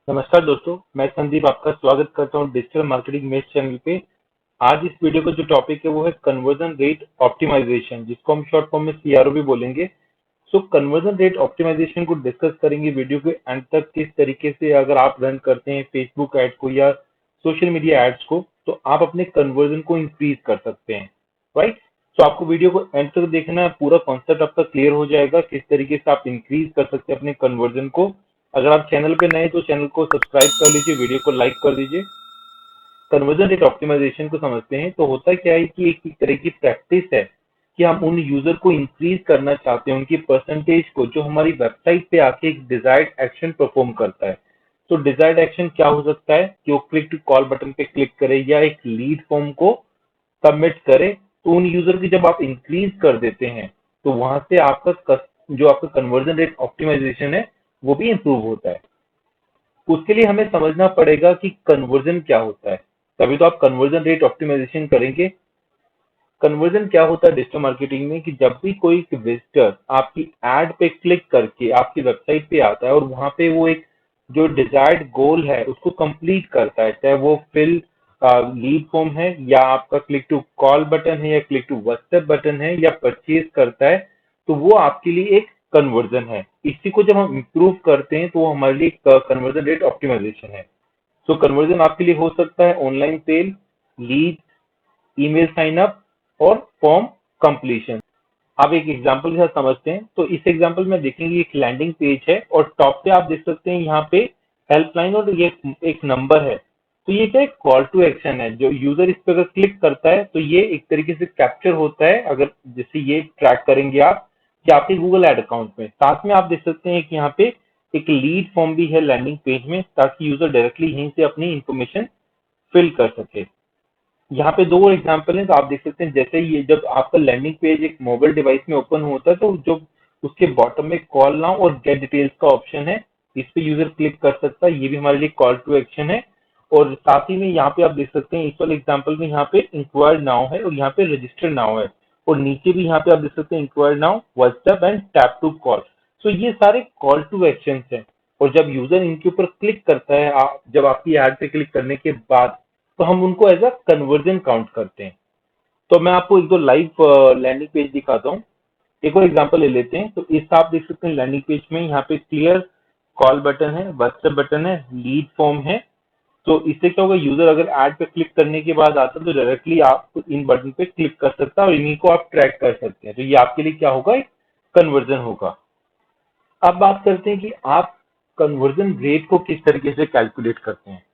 नमस्कार दोस्तों, मैं संदीप आपका स्वागत करता हूं डिजिटल मार्केटिंग मेष चैनल पे। आज इस वीडियो का जो टॉपिक है वो है कन्वर्जन रेट ऑप्टिमाइजेशन, जिसको हम शॉर्ट फॉर्म में सीआरओ भी बोलेंगे। सो कन्वर्जन रेट ऑप्टिमाइजेशन को डिस्कस करेंगे वीडियो के अंत तक। किस तरीके से अगर आप रन करते हैं फेसबुक एड को या सोशल मीडिया एड्स को, तो आप अपने कन्वर्जन को इंक्रीज कर सकते हैं, राइट। तो आपको वीडियो को एंड तक देखना है, पूरा कॉन्सेप्ट आपका क्लियर हो जाएगा किस तरीके से आप इंक्रीज कर सकते हैं अपने कन्वर्जन को। अगर आप चैनल पे नए हैं तो चैनल को सब्सक्राइब कर लीजिए, वीडियो को लाइक कर दीजिए। कन्वर्जन रेट ऑप्टिमाइजेशन को समझते हैं तो होता क्या है कि एक तरह की प्रैक्टिस है कि हम उन यूजर को इंक्रीज करना चाहते हैं, उनकी परसेंटेज को, जो हमारी वेबसाइट पे आके एक डिजायर्ड एक्शन परफॉर्म करता है। तो डिजायर्ड एक्शन क्या हो सकता है कि वो क्लिक टू कॉल बटन पे क्लिक करे या एक लीड फॉर्म को सबमिट करे। तो उन यूजर की जब आप इंक्रीज कर देते हैं तो वहां से जो आपका कन्वर्जन रेट ऑप्टिमाइजेशन है वो भी इंप्रूव होता है। उसके लिए हमें समझना पड़ेगा कि कन्वर्जन क्या होता है, तभी तो आप कन्वर्जन रेट ऑप्टिमाइजेशन करेंगे। कन्वर्जन क्या होता है डिजिटल मार्केटिंग में कि जब भी कोई विजिटर आपकी एड पे क्लिक करके आपकी वेबसाइट पे आता है और वहां पे वो एक जो डिजायर्ड गोल है उसको कंप्लीट करता है, चाहे वो फिल लीड फॉर्म है या आपका क्लिक टू कॉल बटन है या क्लिक टू व्हाट्सएप बटन है या परचेज करता है, तो वो आपके लिए एक कन्वर्जन है। इसी को जब हम इम्प्रूव करते हैं तो वो हमारे लिए कन्वर्जन रेट ऑप्टिमाइजेशन है। सो कन्वर्जन आपके लिए हो सकता है online sale, lead, email sign up और फॉर्म कंप्लीशन। आप एक एग्जांपल के साथ समझते हैं। तो इस एग्जांपल में देखेंगे एक लैंडिंग पेज है और टॉप पे आप देख सकते हैं यहाँ पे हेल्पलाइन और ये एक नंबर है। तो ये क्या है, कॉल टू एक्शन है। जो यूजर इस पे अगर क्लिक करता है तो ये एक तरीके से कैप्चर होता है, अगर जैसे ये ट्रैक करेंगे आप कि आपके गूगल एड अकाउंट में। साथ में आप देख सकते हैं कि यहाँ पे एक लीड फॉर्म भी है लैंडिंग पेज में, ताकि यूजर डायरेक्टली यहीं से अपनी इंफॉर्मेशन फिल कर सके। यहाँ पे दो एग्जांपल हैं तो आप देख सकते हैं, जैसे ये जब आपका लैंडिंग पेज एक मोबाइल डिवाइस में ओपन होता है तो जो उसके बॉटम में कॉल नाउ और गेट डिटेल्स का ऑप्शन है, इस पे यूजर क्लिक कर सकता है। ये भी हमारे लिए कॉल टू एक्शन है। और साथ ही में यहाँ पे आप देख सकते हैं इस वाले एग्जाम्पल में यहाँ पे इंक्वायर नाउ है और यहाँ पे रजिस्टर नाउ है। और नीचे भी यहाँ पे आप देख सकते हैं enquire now, WhatsApp and tap to call. So ये सारे कॉल टू एक्शन है। और जब यूजर इनके ऊपर क्लिक करता है, जब आपकी एड पे क्लिक करने के बाद, तो हम उनको एज अ कन्वर्जन काउंट करते हैं। तो मैं आपको एक दो लाइव लैंडिंग पेज दिखाता हूँ। एक और एग्जांपल ले लेते हैं। तो इस आप देख सकते हैं लैंडिंग पेज में यहाँ पे क्लियर कॉल बटन है, व्हाट्सएप बटन है, लीड फॉर्म है। तो इससे क्या होगा, यूजर अगर ऐड पे क्लिक करने के बाद आता है तो डायरेक्टली आप इन बटन पे क्लिक कर सकता है और इन्हीं को आप ट्रैक कर सकते हैं। तो ये आपके लिए क्या होगा, एक कन्वर्जन होगा। अब बात करते हैं कि आप कन्वर्जन रेट को किस तरीके से कैलकुलेट करते हैं।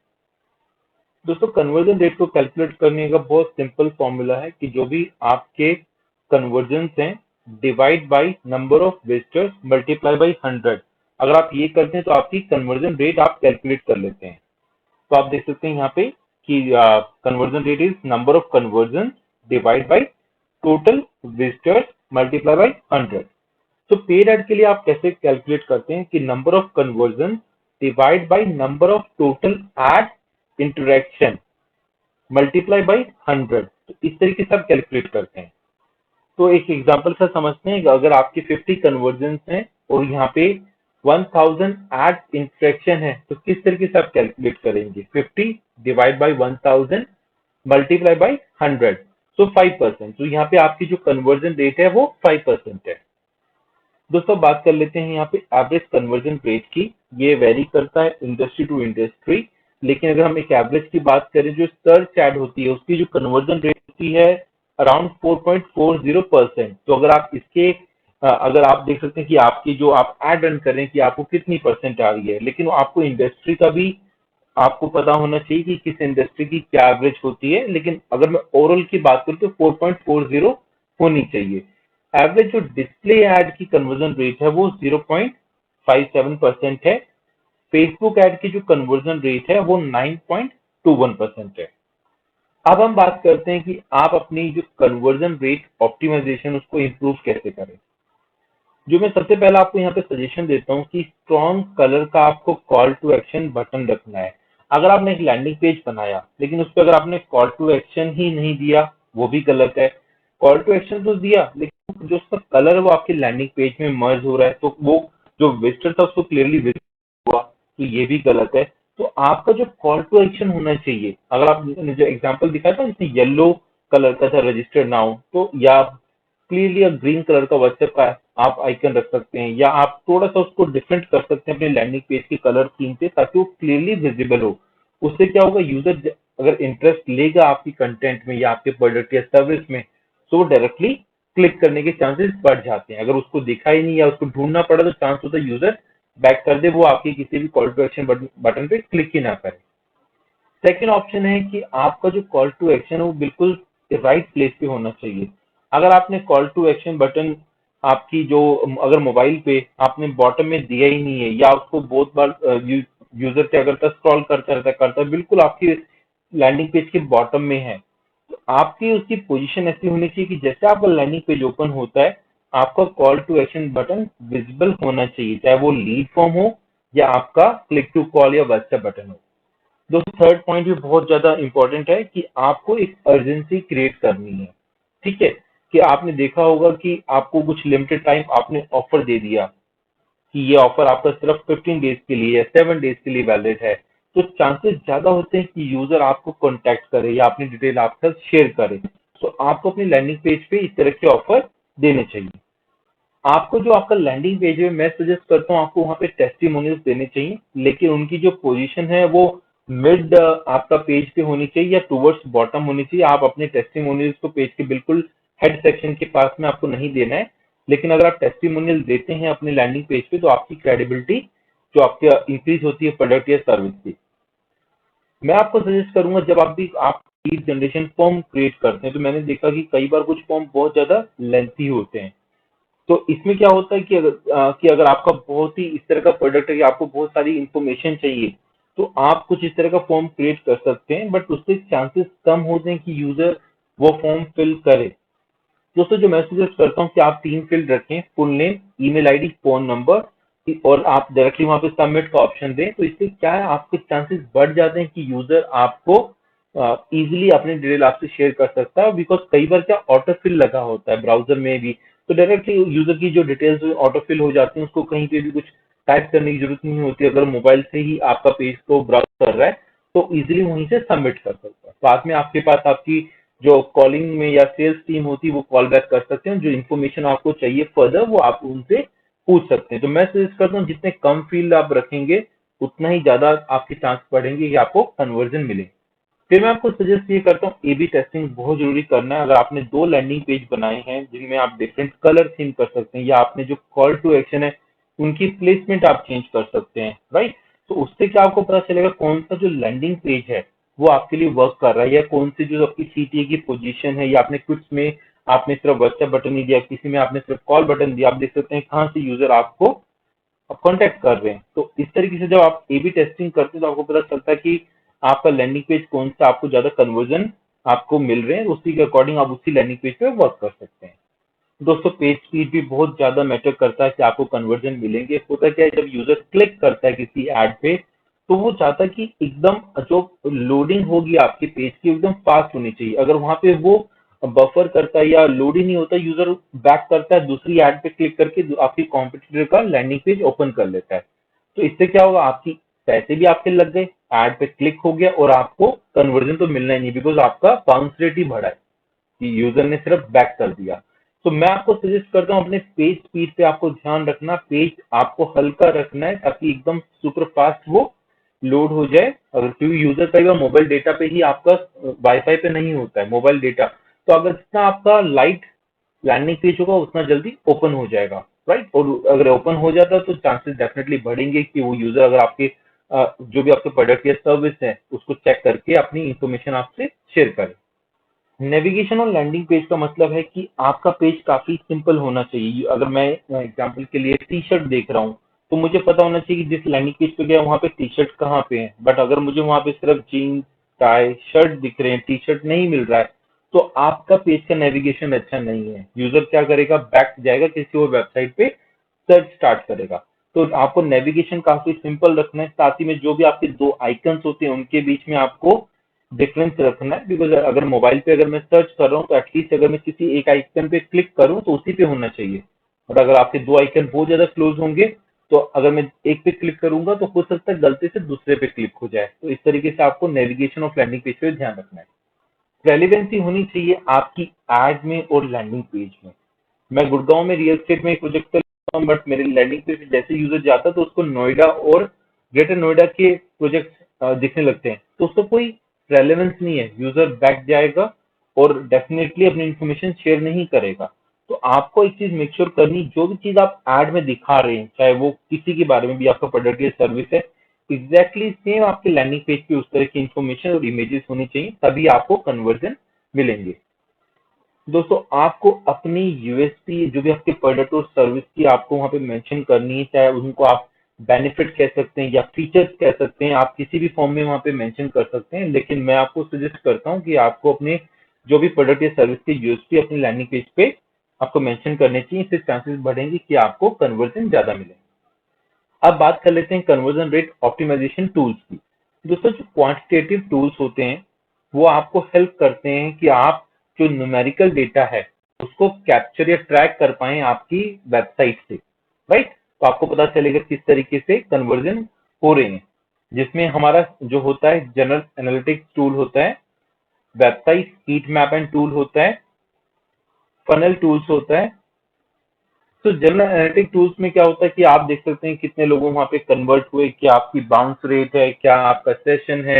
दोस्तों, कन्वर्जन रेट को कैलकुलेट करने का बहुत सिंपल फॉर्मूला है कि जो भी आपके कन्वर्जन हैं, divide by number of visitors multiply by 100। अगर आप ये करते हैं तो आपकी कन्वर्जन रेट आप कैलकुलेट कर लेते हैं। तो आप देख सकते हैं यहाँ पे कि conversion rate is number of conversion divide by total visitors multiply by 100। तो पेड एड के लिए आप कैसे कैलकुलेट करते हैं कि number of conversion divide by number of total ad interaction multiply by 100। तो इस तरीके से आप कैलकुलेट करते हैं। तो एक एग्जांपल से समझते हैं कि अगर आपके 50 कन्वर्जन हैं और यहाँ पे 1000 एड इंटरेक्शन है, तो किस तरीके से आप कैलकुलेट करेंगे। 50 डिवाइड बाय 1000 मल्टीप्लाई बाय 100, सो 5%। तो यहाँ पे आपकी जो कन्वर्जन रेट है वो 5% है। दोस्तों, बात कर लेते हैं यहाँ पे एवरेज कन्वर्जन रेट की। ये वेरी करता है इंडस्ट्री टू इंडस्ट्री, लेकिन अगर हम एक एवरेज की बात करें, जो सर्च एड होती है उसकी जो कन्वर्जन रेट होती है अराउंड 4.40%। तो अगर आप इसके अगर आप देख सकते हैं कि आपकी जो आप एड रन करें कि आपको कितनी परसेंट आ रही है, लेकिन आपको इंडस्ट्री का भी आपको पता होना चाहिए कि किस इंडस्ट्री की क्या एवरेज होती है। लेकिन अगर मैं ओवरऑल की बात करूं तो 4.40 होनी चाहिए। एवरेज जो डिस्प्ले एड की कन्वर्जन रेट है वो 0.57% है। फेसबुक एड की जो कन्वर्जन रेट है वो 9.21% है। अब हम बात करते हैं कि आप अपनी जो कन्वर्जन रेट ऑप्टिमाइजेशन उसको इंप्रूव कैसे करें। जो मैं सबसे पहले आपको यहाँ पे सजेशन देता हूँ कि स्ट्रॉन्ग कलर का आपको कॉल टू एक्शन बटन रखना है। अगर आपने एक लैंडिंग पेज बनाया लेकिन उस पर अगर आपने कॉल टू एक्शन ही नहीं दिया, वो भी गलत है। कॉल टू एक्शन तो दिया लेकिन जो उसका कलर है वो आपके लैंडिंग पेज में मर्ज हो रहा है, तो वो जो विजिटर था उसको क्लियरली विजिट हुआ, तो ये भी गलत है। तो आपका जो कॉल टू एक्शन होना चाहिए, अगर आपने जो एग्जांपल दिखाया था जिसमें येलो कलर का था रजिस्टर्ड नाउ, तो या क्लियरली ग्रीन कलर का व्हाट्सएप का आप आइकन रख सकते हैं, या आप थोड़ा सा उसको डिफरेंट कर सकते हैं अपने लैंडिंग पेज के कलर थीम पे, ताकि वो क्लियरली विजिबल हो। उससे क्या होगा, यूजर अगर इंटरेस्ट लेगा आपकी कंटेंट में या आपके प्रोडक्ट या सर्विस में, तो वो डायरेक्टली क्लिक करने के चांसेस बढ़ जाते हैं। अगर उसको दिखा ही नहीं या उसको ढूंढना पड़ा, तो चांस होता है यूजर बैक कर दे, वो आपकी किसी भी कॉल टू एक्शन बटन पे क्लिक ही ना करे। सेकेंड ऑप्शन है कि आपका जो कॉल टू एक्शन है वो बिल्कुल राइट प्लेस पे होना चाहिए। अगर आपने कॉल टू एक्शन बटन आपकी जो अगर मोबाइल पे आपने बॉटम में दिया ही नहीं है, या उसको बहुत बार यूजर क्या करता है, स्क्रॉल करता है बिल्कुल आपकी लैंडिंग पेज के बॉटम में है, तो आपकी उसकी पोजीशन ऐसी होनी चाहिए कि जैसे आपका लैंडिंग पेज ओपन होता है, आपका call to action button visible होना चाहिए, चाहे वो लीड फॉर्म हो या आपका क्लिक टू कॉल या व्हाट्सएप बटन हो। दोस्तों थर्ड पॉइंट भी बहुत ज्यादा इंपॉर्टेंट है कि आपको एक अर्जेंसी क्रिएट करनी है। ठीक है, कि आपने देखा होगा कि आपको कुछ लिमिटेड टाइम आपने ऑफर दे दिया कि ये ऑफर आपका सिर्फ 15 डेज के लिए या 7 डेज के लिए वैलिड है, तो चांसेस ज्यादा होते हैं कि यूजर आपको कॉन्टेक्ट करे या अपनी डिटेल आपके साथ शेयर करे। तो आपको अपनी लैंडिंग पेज पे इस तरह के ऑफर देने चाहिए। आपको जो आपका लैंडिंग पेज है, मैं सजेस्ट करता हूँ आपको वहाँ पे टेस्टिमोनियल्स देने चाहिए, लेकिन उनकी जो पोजीशन है वो मिड आपका पेज पे होनी चाहिए या टुवर्ड्स बॉटम होनी चाहिए। आप अपने टेस्टिमोनियल्स को पेज के बिल्कुल हेड सेक्शन के पास में आपको नहीं देना है। लेकिन अगर आप टेस्टिमोनियल देते हैं अपने लैंडिंग पेज पे, तो आपकी क्रेडिबिलिटी जो आपके इंक्रीज होती है प्रोडक्ट या सर्विस की। मैं आपको सजेस्ट करूंगा, जब आप लीड जनरेशन फॉर्म क्रिएट करते हैं, तो मैंने देखा कि कई बार कुछ फॉर्म बहुत ज्यादा लेंथी होते हैं। तो इसमें क्या होता है कि अगर आपका बहुत ही इस तरह का प्रोडक्ट है कि आपको बहुत सारी इंफॉर्मेशन चाहिए, तो आप कुछ इस तरह का फॉर्म क्रिएट कर सकते हैं, बट उससे चांसेस कम होते हैं कि यूजर वो फॉर्म फिल करे। दोस्तों जो मैं सजेस्ट करता हूँ कि आप 3 फील्ड रखें, full name, email ID, phone number, और आप डायरेक्टली वहां पे सबमिट का ऑप्शन दें। तो इससे क्या है, आपके चांसेस बढ़ जाते हैं कि यूजर आपको इजीली अपनी डिटेल आपसे शेयर कर सकता है, बिकॉज कई बार क्या ऑटो फिल लगा होता है ब्राउजर में भी, तो डायरेक्टली यूजर की जो डिटेल्स ऑटो फिल हो जाती हैं, उसको कहीं पे भी कुछ टाइप करने की जरूरत नहीं होती। अगर मोबाइल से ही आपका पेज को ब्राउज कर रहा है, तो इजीली वहीं से सबमिट कर सकता है। बाद में आपके पास आपकी जो कॉलिंग में या सेल्स टीम होती है, वो कॉल बैक कर सकते हैं, जो इन्फॉर्मेशन आपको चाहिए फर्दर वो आप उनसे पूछ सकते हैं। तो मैं सजेस्ट करता हूँ जितने कम फील्ड आप रखेंगे, उतना ही ज्यादा आपके चांस बढ़ेंगे कि आपको कन्वर्जन मिले। फिर मैं आपको सजेस्ट ये करता हूँ, ए बी टेस्टिंग बहुत जरूरी करना है। अगर आपने 2 लैंडिंग पेज बनाए हैं जिनमें आप डिफरेंट कलर थीम कर सकते हैं, या आपने जो कॉल टू एक्शन है उनकी प्लेसमेंट आप चेंज कर सकते हैं, राइट। तो उससे क्या आपको पता चलेगा कौन सा जो लैंडिंग पेज है वो आपके लिए वर्क कर रहा है, या कौन सी जो आपकी सीटीए की पोजीशन है, या आपने कुछ में आपने सिर्फ व्हाट्सएप बटन नहीं दिया, किसी में आपने सिर्फ कॉल बटन दिया, आप देख सकते हैं कहाँ से यूजर आपको कांटेक्ट कर रहे हैं। तो इस तरीके से जब आप ए बी टेस्टिंग करते हैं, तो आपको पता चलता है कि आपका लैंडिंग पेज कौन सा आपको ज्यादा कन्वर्जन आपको मिल रहे हैं, उसी के अकॉर्डिंग आप उसी लैंडिंग पेज पे वर्क कर सकते हैं। दोस्तों पेज स्पीड भी बहुत ज्यादा मैटर करता है कि आपको कन्वर्जन मिलेंगे। होता क्या है, जब यूजर क्लिक करता है किसी एड पे, तो वो चाहता है कि एकदम जो लोडिंग होगी आपके पेज की एकदम फास्ट होनी चाहिए। अगर वहां पे वो बफर करता है या लोड ही नहीं होता, यूजर बैक करता है, दूसरी एड पे क्लिक करके आपकी कॉम्पिटिटर का लैंडिंग पेज ओपन कर लेता है। तो इससे क्या होगा, आपकी पैसे भी आपके लग गए, एड पे क्लिक हो गया, और आपको कन्वर्जन तो मिलना ही नहीं, बिकॉज आपका बाउंस रेट ही बढ़ा है कि यूजर ने सिर्फ बैक कर दिया। तो मैं आपको सजेस्ट करता हूँ अपने पेज स्पीड पे आपको ध्यान रखना, पेज आपको हल्का रखना है ताकि एकदम सुपर फास्ट वो लोड हो जाए। अगर क्योंकि यूजर कई बार मोबाइल डेटा पे ही आपका वाईफाई पे नहीं होता है मोबाइल डेटा, तो अगर जितना आपका लाइट लैंडिंग पेज होगा उतना जल्दी ओपन हो जाएगा, राइट। और अगर ओपन हो जाता है तो चांसेस डेफिनेटली बढ़ेंगे कि वो यूजर अगर आपके जो भी आपके प्रोडक्ट या सर्विस है उसको चेक करके अपनी इंफॉर्मेशन आपसे शेयर करे। नेविगेशन और लैंडिंग पेज का मतलब है कि आपका पेज काफी सिंपल होना चाहिए। अगर मैं एग्जांपल के लिए टी शर्ट देख रहा हूँ, तो मुझे पता होना चाहिए कि जिस लैंडिंग पेज पे गया वहां पे टी शर्ट कहाँ पे है। बट अगर मुझे वहां पे सिर्फ जीन्स, टाई, शर्ट दिख रहे हैं, टी शर्ट नहीं मिल रहा है, तो आपका पेज का नेविगेशन अच्छा नहीं है। यूजर क्या करेगा, बैक जाएगा किसी और वेबसाइट पे, सर्च स्टार्ट करेगा। तो आपको नेविगेशन काफी सिंपल रखना है, साथ ही में जो भी आपके 2 आइकन्स होते हैं उनके बीच में आपको डिफरेंस रखना है। बिकॉज अगर मोबाइल पे अगर मैं सर्च कर रहा हूँ, तो एटलीस्ट अगर मैं किसी एक आइकन पे क्लिक करूँ तो उसी पे होना चाहिए। और अगर आपके 2 आइकन बहुत ज्यादा क्लोज होंगे, तो अगर मैं एक पे क्लिक करूंगा तो हो सकता है गलती से दूसरे पे क्लिक हो जाए। तो इस तरीके से आपको नेविगेशन ऑफ लैंडिंग पेज पे ध्यान रखना है। रेलिवेंसी होनी चाहिए आपकी एड में और लैंडिंग पेज में। मैं गुड़गांव में रियल एस्टेट में एक प्रोजेक्ट कर रहा हूँ, बट मेरे लैंडिंग पेज पे जैसे यूजर जाता है तो उसको नोएडा और ग्रेटर नोएडा के प्रोजेक्ट दिखने लगते हैं, तो उसका कोई रेलेवेंस नहीं है। यूजर बैक जाएगा और डेफिनेटली अपनी इंफॉर्मेशन शेयर नहीं करेगा। तो आपको एक चीज मेक श्योर करनी, जो भी चीज आप एड में दिखा रहे हैं, चाहे वो किसी के बारे में भी, आपका प्रोडक्ट या सर्विस है, एग्जैक्टली सेम आपके लैंडिंग पेज पे उस तरह की इंफॉर्मेशन और इमेजेस होनी चाहिए, तभी आपको कन्वर्जन मिलेंगे। दोस्तों, आपको अपनी यूएसपी जो भी आपके प्रोडक्ट और सर्विस की आपको वहां पे मेंशन करनी है, चाहे उनको आप बेनिफिट कह सकते हैं या फीचर्स कह सकते हैं, आप किसी भी फॉर्म में वहां पे मेंशन कर सकते हैं। लेकिन मैं आपको सजेस्ट करता हूं कि आपको अपने जो भी प्रोडक्ट या सर्विस की यूएसपी अपनी लैंडिंग पेज पे आपको मेंशन करने चाहिए। इससे चांसेस बढ़ेंगे कि आपको कन्वर्जन ज्यादा मिले। अब बात कर लेते हैं कन्वर्जन रेट ऑप्टिमाइजेशन टूल्स की। दोस्तों, जो क्वांटिटेटिव टूल्स होते हैं वो आपको हेल्प करते हैं कि आप जो न्यूमेरिकल डेटा है उसको कैप्चर या ट्रैक कर पाए आपकी वेबसाइट से, राइट। तो आपको पता चलेगा किस तरीके से कन्वर्जन हो रहे हैं, जिसमें हमारा जो होता है जनरल एनालिटिक्स टूल होता है, website heat map and tool होता है, फनल टूल्स होता है। तो जनरल एनालिटिक टूल्स में क्या होता है कि आप देख सकते हैं कितने लोगों वहां पे कन्वर्ट हुए, क्या आपकी बाउंस रेट है, क्या आपका सेशन है।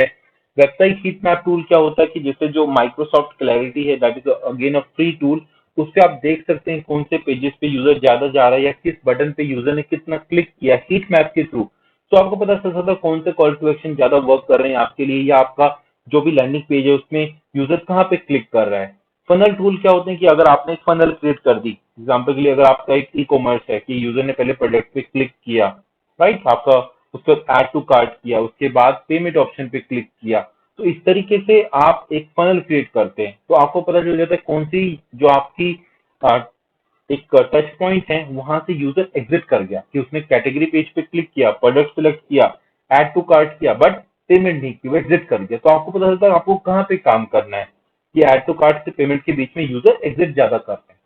वेबसाइट हीट मैप टूल क्या होता है कि जैसे जो माइक्रोसॉफ्ट क्लैरिटी है, that is again a free tool, उससे आप देख सकते हैं कौन से पेजेस पे यूजर ज्यादा जा रहा है या किस बटन पे यूजर ने कितना क्लिक किया हीट मैप के थ्रू। तो आपको पता चल सकता है कौन से कॉल टू एक्शन ज्यादा वर्क कर रहे हैं आपके लिए, या आपका जो भी लैंडिंग पेज है उसमें यूजर कहाँ पे क्लिक कर रहा है। फनल टूल क्या होते हैं कि अगर आपने एक फनल क्रिएट कर दी, एग्जाम्पल के लिए अगर आपका एक ई कॉमर्स है कि यूजर ने पहले प्रोडक्ट पे क्लिक किया, राइट, आपका उसके बाद ऐड टू कार्ट किया, उसके बाद पेमेंट ऑप्शन पे क्लिक किया, तो इस तरीके से आप एक फनल क्रिएट करते हैं। तो आपको पता चल जाता है कौन सी जो आपकी आ, एक टच पॉइंट है वहां से यूजर एग्जिट कर गया, कि उसने कैटेगरी पेज पे क्लिक किया, प्रोडक्ट सिलेक्ट किया, ऐड टू कार्ट किया, बट पेमेंट नहीं की, वो एग्जिट कर गया। तो आपको पता चलता है आपको कहाँ पे काम करना है, कि ऐड टू कार्ट से पेमेंट के बीच में यूजर एग्जिट ज्यादा कर रहे हैं।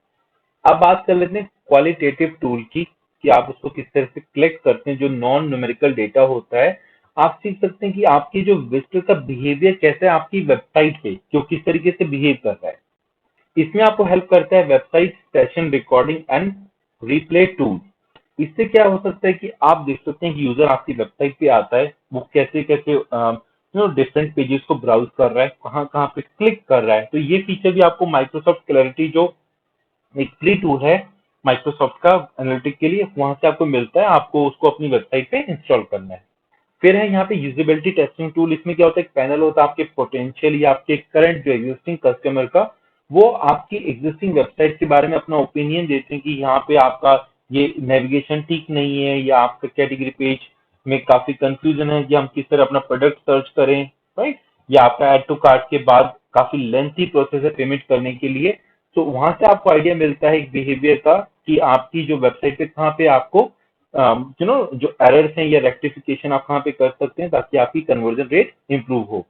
अब बात कर लेते हैं क्वालिटेटिव टूल की, कि आप उसको किस तरह से कलेक्ट करते हैं। जो नॉन न्यूमेरिकल डेटा होता है, आप सीख सकते हैं कि आपकी जो विजिटर का बिहेवियर कैसा है आपकी वेबसाइट पे, जो किस तरीके से बिहेव कर रहा है। इसमें आपको हेल्प करता है website session recording and replay tool. इससे क्या हो सकता है कि आप देख सकते हैं कि यूजर आपकी वेबसाइट पे आता है, वो कैसे कैसे डिफरेंट पेजेस को ब्राउज कर रहा है, कहाँ कहाँ पे क्लिक कर रहा है। तो ये फीचर भी आपको माइक्रोसॉफ्ट क्लैरिटी जो एक फ्री टूल है माइक्रोसॉफ्ट का एनालिटिक के लिए, वहां से आपको मिलता है, आपको उसको अपनी वेबसाइट पे इंस्टॉल करना है। फिर है यहाँ पे यूजेबिलिटी टेस्टिंग टूल। इसमें क्या होता है, एक पैनल होता है आपके पोटेंशियल या आपके करंट जो एग्जिस्टिंग कस्टमर का, वो आपकी एग्जिस्टिंग वेबसाइट के बारे में अपना ओपिनियन देते हैं कि यहाँ पे आपका ये नेविगेशन ठीक नहीं है, या आपका कैटेगरी पेज में काफी कंफ्यूजन है, या हम किस तरह अपना प्रोडक्ट सर्च करें, राइट, या आपका ऐड टू कार्ट के बाद काफी लेंथी प्रोसेस है पेमेंट करने के लिए। तो वहां से आपको आइडिया मिलता है एक बिहेवियर का, कि आपकी जो वेबसाइट पे कहाँ पे आपको जो एरर्स हैं या रेक्टिफिकेशन आप कहाँ पे कर सकते हैं, ताकि आपकी कन्वर्जन रेट इंप्रूव हो।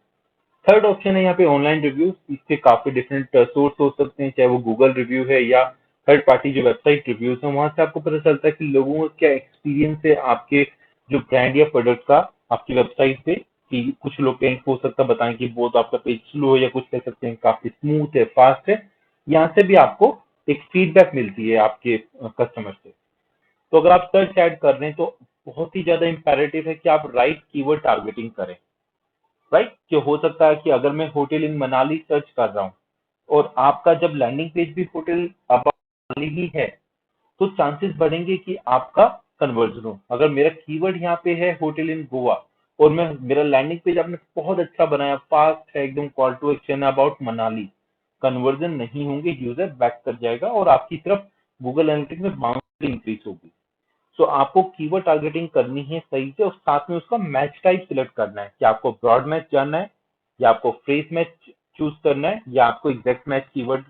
थर्ड ऑप्शन है यहाँ पे ऑनलाइन रिव्यूज। इसके काफी डिफरेंट सोर्स हो सकते हैं, चाहे वो गूगल रिव्यू है या थर्ड पार्टी जो वेबसाइट रिव्यूज है। वहां से आपको पता चलता है कि लोगों का क्या एक्सपीरियंस है आपके जो ब्रांड या प्रोडक्ट का आपकी वेबसाइट पे। कि कुछ लोग कहीं हो सकता है बताएं कि बहुत आपका पेज स्लो है, या कुछ कह सकते हैं काफी स्मूथ है, फास्ट है। यहाँ से भी आपको एक फीडबैक मिलती है आपके कस्टमर से। तो अगर आप सर्च ऐड कर रहे हैं तो बहुत ही ज्यादा इंपेरेटिव है कि आप राइट कीवर्ड टारगेटिंग करें, राइट। कि हो सकता है कि अगर मैं होटल इन मनाली सर्च कर रहा हूँ और आपका जब लैंडिंग पेज भी होटल अबाउट मनाली ही है, तो चांसेस बढ़ेंगे कि आपका कन्वर्जन हो। अगर मेरा कीवर्ड यहाँ पे है होटल इन गोवा, और मैं मेरा लैंडिंग पेज आपने बहुत अच्छा बनाया, फास्ट है, एकदम call to action about Manali, conversion नहीं होंगे, यूजर बैक कर जाएगा और आपकी तरफ गूगल एनालिटिक्स में बाउंस इंक्रीज होगी। सो आपको कीवर्ड टारगेटिंग करनी है सही से, और साथ में उसका मैच टाइप सिलेक्ट करना है कि आपको ब्रॉड मैच जानना है, या आपको फ्रेज मैच चूज करना है, या आपको एग्जैक्ट मैच कीवर्ड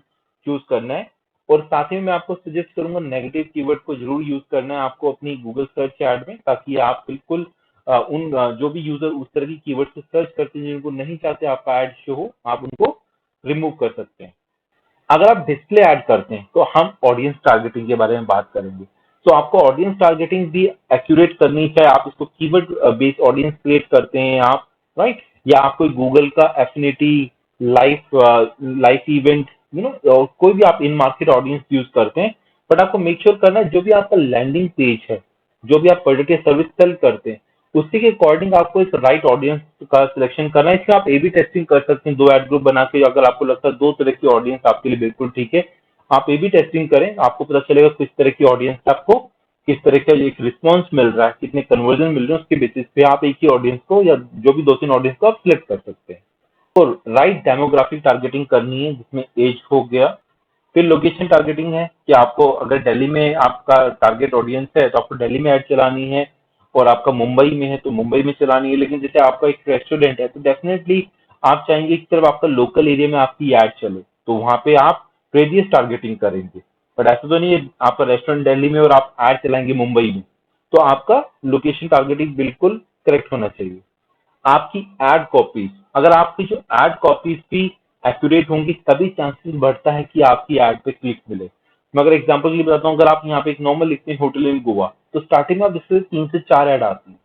चूज करना है। और साथ ही मैं आपको सजेस्ट करूंगा नेगेटिव कीवर्ड को जरूर यूज करना है आपको अपनी गूगल सर्च ऐड में, ताकि आप बिल्कुल जो भी यूजर उस तरह की कीवर्ड से सर्च करते हैं जिनको नहीं चाहते आपका ऐड शो हो, आप उनको रिमूव कर सकते हैं। अगर आप डिस्प्ले ऐड करते हैं तो हम ऑडियंस टारगेटिंग के बारे में बात करेंगे। तो आपको ऑडियंस टारगेटिंग भी एक्यूरेट करनी चाहिए। आप इसको कीवर्ड बेस्ड ऑडियंस क्रिएट करते हैं आप, राइट, या आप कोई गूगल का एफिनिटी लाइफ लाइफ इवेंट कोई भी आप इन मार्केट ऑडियंस यूज करते हैं, बट आपको मेक श्योर करना है जो भी आपका लैंडिंग पेज है, जो भी आप पर्टिकुलर सर्विस सेल करते हैं, उसी के अकॉर्डिंग आपको एक राइट ऑडियंस का सिलेक्शन करना है। इसमें आप ए बी टेस्टिंग कर सकते हैं, 2 एड ग्रुप बना के, अगर आपको लगता है 2 तरह की ऑडियंस आपके लिए बिल्कुल ठीक है, आप ए बी टेस्टिंग करें, आपको पता चलेगा किस तरह की ऑडियंस आपको किस तरह का एक रिस्पॉन्स मिल रहा है, कितने कन्वर्जन मिल रहे हैं, उसके बेसिस पे आप एक ही ऑडियंस को या जो भी 2-3 ऑडियंस को आप सिलेक्ट कर सकते हैं। और राइट डेमोग्राफिक टारगेटिंग करनी है, जिसमें एज हो गया। फिर लोकेशन टारगेटिंग है कि आपको अगर दिल्ली में आपका टारगेट ऑडियंस है तो आपको दिल्ली में ऐड चलानी है, और आपका मुंबई में है तो मुंबई में चलानी है। लेकिन जैसे आपका एक रेस्टोरेंट है तो डेफिनेटली आप चाहेंगे कि सिर्फ आपका लोकल एरिया में आपकी ऐड चले, तो वहां पे आप रेडियस टारगेटिंग करेंगे। बट ऐसा तो नहीं है आपका रेस्टोरेंट दिल्ली में और आप ऐड चलाएंगे मुंबई में, तो आपका लोकेशन टारगेटिंग बिल्कुल करेक्ट होना चाहिए। आपकी एड कॉपीज, अगर आपकी जो एड कॉपीज भी एक्यूरेट होंगी तभी चांसेस बढ़ता है कि आपकी एड पे क्लिक मिले। मैं अगर एग्जांपल के लिए बताता हूँ, अगर आप यहाँ पे एक नॉर्मल लिखते हैं होटल इन गोवा, तो स्टार्टिंग में आप इससे 3 से 4 ऐड आती है।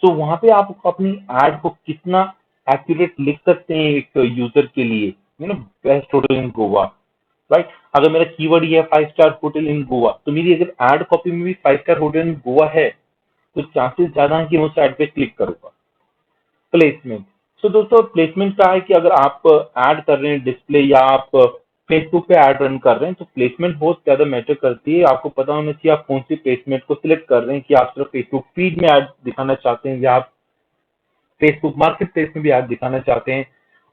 सो वहां पे आप अपनी एड को कितना एक्यूरेट लिख सकते हैं एक यूजर के लिए, best hotel in Goa, right. अगर मेरा कीवर्ड ये है 5 स्टार होटल इन गोवा, तो मेरी अगर एड कॉपी में भी 5 स्टार होटल इन गोवा है, तो चांसेस ज्यादा है कि मैं उस एड पे क्लिक करूंगा। प्लेसमेंट, सो दोस्तों प्लेसमेंट का है कि अगर आप ऐड कर रहे हैं डिस्प्ले या आप फेसबुक पे ऐड रन कर रहे हैं, तो प्लेसमेंट बहुत ज्यादा मैटर करती है। आपको पता होना चाहिए आप कौन सी प्लेसमेंट को सिलेक्ट कर रहे हैं, कि आप सिर्फ फेसबुक फीड में ऐड दिखाना चाहते हैं, या आप फेसबुक मार्केट प्लेस में भी ऐड दिखाना चाहते हैं,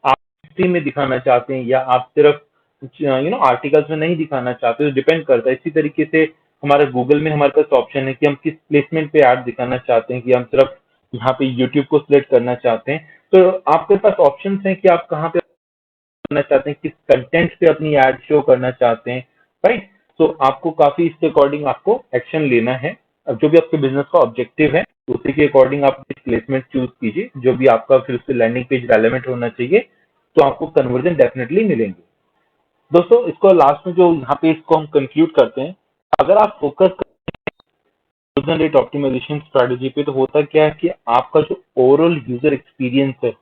आप हिस्ट्री में दिखाना चाहते हैं, या आप सिर्फ आर्टिकल्स में नहीं दिखाना चाहते, तो डिपेंड करता है। इसी तरीके से हमारे गूगल में हमारे पास ऑप्शन है कि हम किस प्लेसमेंट पे ऐड दिखाना चाहते हैं, कि हम सिर्फ यहाँ पे यूट्यूब को सिलेक्ट करना चाहते हैं। तो आपके पास ऑप्शन हैं कि आप कहाँ पे करना चाहते हैं, किस कंटेंट पे अपनी एड शो करना चाहते हैं, राइट। तो आपको काफी इसके अकॉर्डिंग आपको एक्शन लेना है। अब जो भी आपके बिजनेस का ऑब्जेक्टिव है उसी के अकॉर्डिंग आप प्लेसमेंट चूज कीजिए, जो भी आपका फिर उससे लैंडिंग पेज रेलेवेंट होना चाहिए, तो आपको कन्वर्जन डेफिनेटली मिलेंगे। दोस्तों इसको लास्ट में जो यहाँ पे इसको हम कंक्लूड करते हैं, अगर आप focus conversion rate optimisation strategy पे, तो होता क्या है कि आपका जो ओवरऑल यूजर एक्सपीरियंस है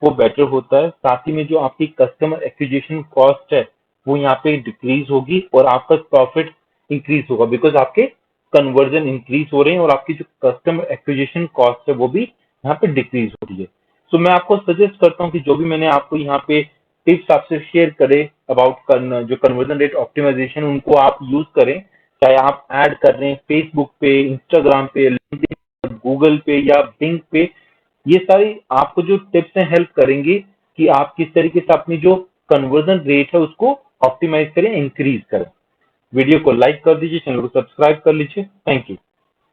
वो बेटर होता है। साथ ही में जो आपकी कस्टमर एक्विजिशन कॉस्ट है वो यहाँ पे डिक्रीज होगी, और आपका प्रॉफिट इंक्रीज होगा, बिकॉज आपके कन्वर्जन इंक्रीज हो रहे हैं और आपकी जो कस्टमर एक्विजिशन कॉस्ट है वो भी यहाँ पे डिक्रीज हो रही है। सो मैं आपको सजेस्ट करता हूँ कि जो भी मैंने आपको यहाँ पे टिप्स आपसे शेयर करे अबाउट जो कन्वर्जन रेट ऑप्टिमाइजेशन, उनको आप यूज करें। चाहे आप ऐड कर रहे हैं फेसबुक पे, इंस्टाग्राम पे, लिंक्डइन, गूगल पे या बिंग पे, ये सारी आपको जो टिप्स हैं हेल्प करेंगी कि आप किस तरीके से अपनी जो कन्वर्जन रेट है उसको ऑप्टिमाइज करें, इंक्रीज करें। वीडियो को लाइक कर दीजिए, चैनल को सब्सक्राइब कर लीजिए। Thank you.